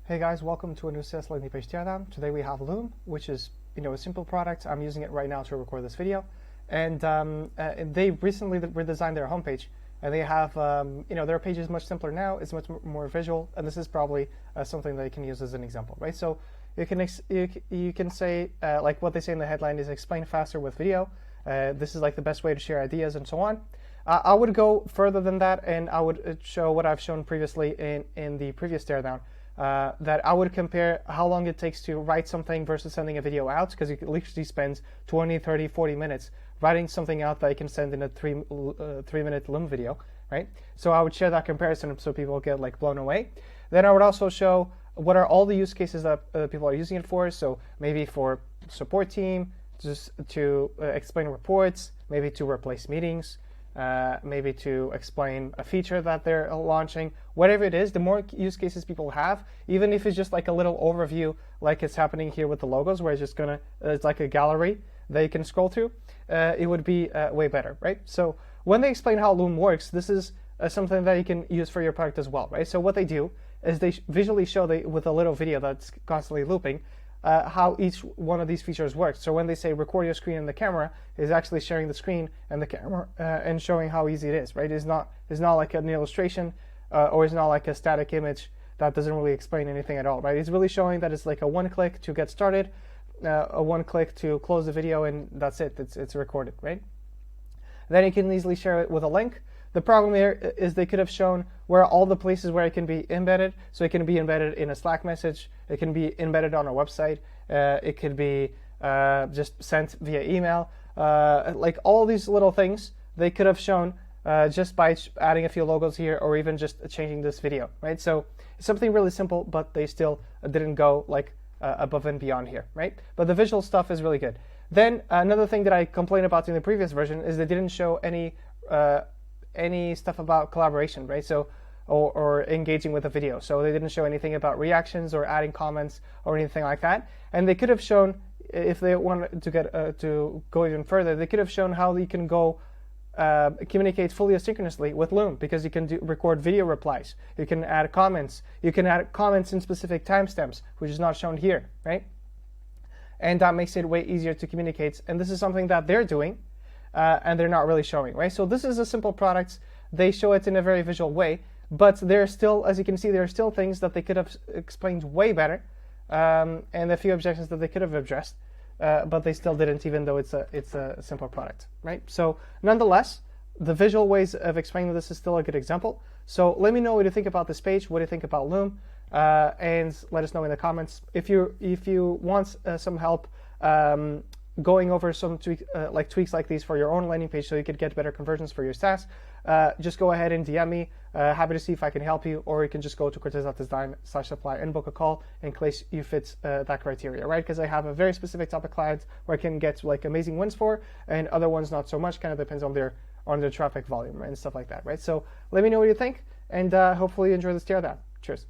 Hey guys, welcome to a new sales landing page teardown. Today we have Loom, which is a simple product. I'm using it right now to record this video, and they recently redesigned their homepage, and they have their page is much simpler now. It's much more visual, and this is probably something that you can use as an example, right? So you can say like what they say in the headline is explain faster with video. This is like the best way to share ideas and so on. I would go further than that, and I would show what I've shown previously in the previous teardown. That I would compare how long it takes to write something versus sending a video out, because you literally spend 20, 30, 40 minutes writing something out that you can send in a three-minute Loom video, right? So I would share that comparison so people get like blown away. Then I would also show what are all the use cases that people are using it for. So maybe for support team, just to explain reports, maybe to replace meetings, maybe to explain a feature that they're launching. Whatever it is, the more use cases people have, even if it's just like a little overview like it's happening here with the logos, where it's like a gallery that you can scroll through, it would be way better, right? So when they explain how Loom works, this is something that you can use for your product as well, right? So what they do is they visually show with a little video that's constantly looping how each one of these features works. So when they say record your screen and the camera, is actually sharing the screen and the camera and showing how easy it is, right? It's not like an illustration or it's not like a static image that doesn't really explain anything at all, right? It's really showing that it's like a one-click to get started, a one-click to close the video, and that's it. It's recorded, right? Then you can easily share it with a link. The problem here is they could have shown where all the places where it can be embedded. So it can be embedded in a Slack message. It can be embedded on a website. It could be just sent via email. Like all these little things they could have shown just by adding a few logos here, or even just changing this video, right? So it's something really simple, but they still didn't go like above and beyond here, right? But the visual stuff is really good. Then another thing that I complained about in the previous version is they didn't show any stuff about collaboration, right? So or engaging with a video. So they didn't show anything about reactions or adding comments or anything like that. And they could have shown, if they wanted to get to go even further, they could have shown how you can go communicate fully asynchronously with Loom, because you can record video replies. You can add comments. You can add comments in specific timestamps, which is not shown here, right? And that makes it way easier to communicate. And this is something that they're doing, and they're not really showing, right? So this is a simple product. They show it in a very visual way, but there are still, as you can see, there are still things that they could have explained way better, and a few objections that they could have addressed, but they still didn't, even though it's a simple product, right? So nonetheless, the visual ways of explaining this is still a good example. So let me know what you think about this page, what do you think about Loom, and let us know in the comments. If you want some help going over some tweaks like these for your own landing page so you could get better conversions for your SaaS, just go ahead and DM me. Happy to see if I can help you, or you can just go to cortez.design/apply and book a call in case you fit that criteria, right? Because I have a very specific type of client where I can get like amazing wins for, and other ones not so much. Kind of depends on their traffic volume and stuff like that, right? So let me know what you think, and hopefully you enjoy this teardown. Cheers.